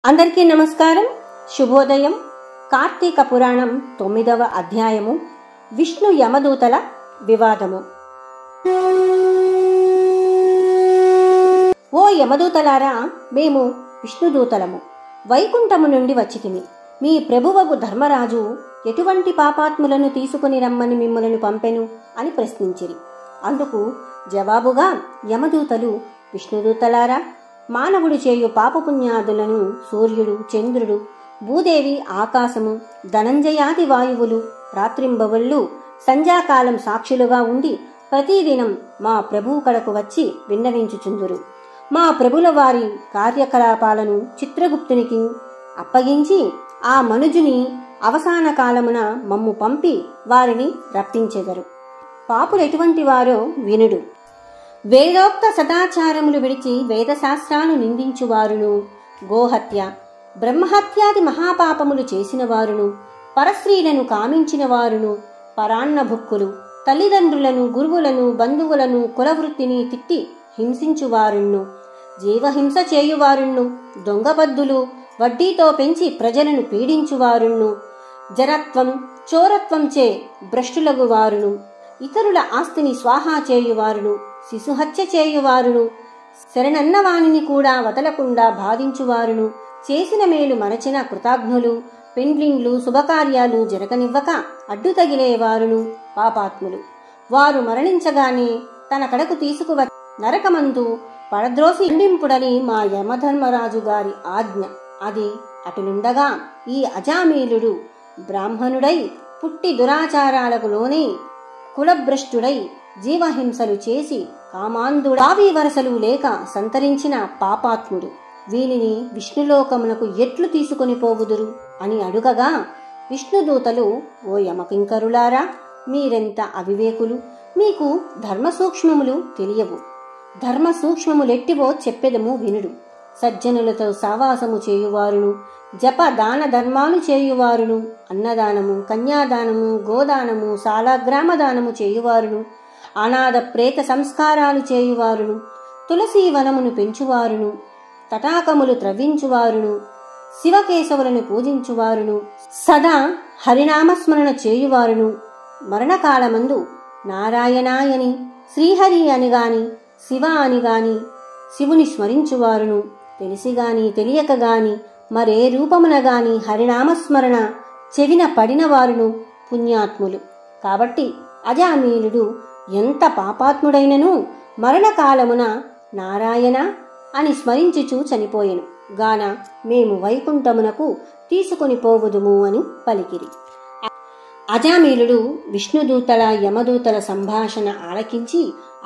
అందరికీ నమస్కారం, శుభోదయం. కార్తీక పురాణం 9వ అధ్యాయము విష్ణు యమదూతల వివాదము. ఓ యమదూతలారా, మేము విష్ణుదూతలము, వైకుంఠము నుండి వచ్చితిమి. మీ ప్రభువగు ధర్మరాజు ఎటువంటి పాపాత్ములను తీసుకుని రమ్మని మిమ్మలను పంపెను అని ప్రశ్నించిరి. అందుకు జవాబుగా యమదూతలు, విష్ణుదూతలారా, మానవుడు చేయు పాపపుణ్యాదులను సూర్యుడు, చంద్రుడు, భూదేవి, ఆకాశము, ధనంజయాది వాయువులు రాత్రింబవళ్ళు సంధ్యాకాలం సాక్షులుగా ఉండి ప్రతిదినం మా ప్రభువు కడకు వచ్చి విన్నవించుచుందురు. మా ప్రభుల వారి కార్యకలాపాలను చిత్రగుప్తునికి అప్పగించి ఆ మనుజుని అవసాన కాలమున మమ్ము పంపి వారిని రప్పించెదరు. పాపులెటువంటి వారో వినుడు. వేదోక్త సదాచారములు విడిచి వేదశాస్త్రాలు నిందించువారును, గోహత్య, బ్రహ్మహత్యాది మహాపాపములు చేసిన వారును, పరస్త్రీలను కామించిన వారును, పరాన్నభుక్కులు, తల్లిదండ్రులను, గురువులను, బంధువులను, కులవృత్తిని తిట్టి హింసించువారును, జీవహింస చేయువారును, దొంగబద్దులు, వడ్డీతో పెంచి ప్రజలను పీడించువారును, జరత్వం, చోరత్వంచే భ్రష్టులగు వారును, ఇతరుల ఆస్తిని స్వాహా చేయువారును, శిశుహత్య చేయువారును, శరణన్నవాణిని కూడా వదలకుండా బాధించువారును, చేసిన మేలు మరచిన కృతజ్ఞులు, పెండ్లిండ్లు, శుభకార్యాలు జరగనివ్వక అడ్డు తగిలేవారును పాపాత్ములు. వారు మరణించగానే తన కడకు తీసుకువ నరకమందు పడద్రోసి ఎండింపుడని మా యమధర్మరాజు గారి ఆజ్ఞ. అది అటులుండగా ఈ అజామీలుడు బ్రాహ్మణుడై పుట్టి దురాచారాలకు లోనే కులభ్రష్టుడై జీవహింసలు చేసి కామాంధుడావి వరసలు లేక సంతరించిన పాపాత్ముడు. వీనిని విష్ణులోకమునకు ఎట్లు తీసుకొని పోవుదురు అని అడుగగా విష్ణుదూతలు, ఓ యమకింకరులారా, మీరెంత అవివేకులు! మీకు ధర్మసూక్ష్మములు తెలియవు. ధర్మసూక్ష్మములెట్టివో చెప్పెదము వినుడు. సజ్జనులతో సావాసము చేయువారును, జప దాన ధర్మాలు చేయువారును, అన్నదానము, కన్యాదానము, గోదానము, సాలగ్రామదానము చేయువారును, అనాథ ప్రేత సంస్కారాలు చేయువారును, తులసీ వనమును పెంచువారును, తటాకములు త్రవ్వించువారును, శివకేశవులను పూజించువారును, సదా హరినామస్మరణ చేయువారును, మరణకాలమందు నారాయణాయని, శ్రీహరి అని గాని, శివ అని గాని, శివుని స్మరించువారును, తెలిసిగాని తెలియక గాని మరే రూపమున గాని హరినామస్మరణ చెవిన పడినవారును పుణ్యాత్ములు. కాబట్టి అజామీలుడు ఎంత పాపాత్ముడైనను మరణకాలమున నారాయణ అని స్మరించుచూ చనిపోయెను గాన మేము వైకుంఠమునకు తీసుకొని పోవుదుము అని పలికిరి. అజామీలుడు విష్ణుదూతల యమదూతల సంభాషణ ఆలకించి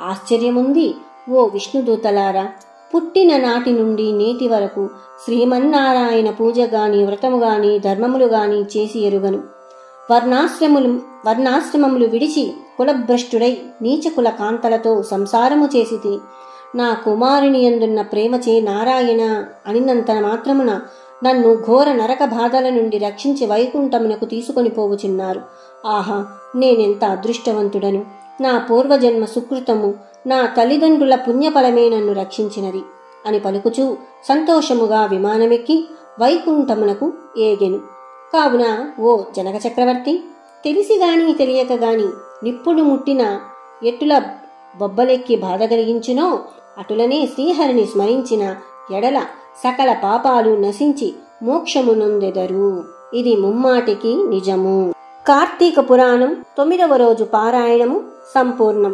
ఆశ్చర్యముంది. ఓ విష్ణుదూతలారా, పుట్టిన నాటి నుండి నేటి వరకు శ్రీమన్నారాయణ పూజ గాని, వ్రతము గాని, ధర్మములు గాని చేసి ఎరుగను. వర్ణాశ్రమములు విడిచి కులభ్రష్టుడై నీచకుల కాంతలతో సంసారము చేసి తిని నా కుమారుని యందున్న ప్రేమచే నారాయణ అనినంత మాత్రమున నన్ను ఘోర నరక బాధల నుండి రక్షించి వైకుంఠమునకు తీసుకొని పోవుచున్నారు. ఆహా, నేనెంత అదృష్టవంతుడను! నా పూర్వజన్మ సుకృతము, నా తల్లిదండ్రుల పుణ్యఫలమే నన్ను రక్షించినది అని పలుకుచూ సంతోషముగా విమానమెక్కి వైకుంఠమునకు ఏగెను. కావున ఓ జనక చక్రవర్తి, తెలిసిగాని తెలియక గాని నిప్పుడు ముట్టిన ఎట్టుల బొబ్బలెక్కి బాధ కలిగించునో అటులనే శ్రీహరిని స్మరించిన ఎడల సకల పాపాలు నశించి మోక్షమునొందెదరు. ఇది ముమ్మాటికి నిజము. కార్తీక పురాణం 9వ రోజు పారాయణము సంపూర్ణం.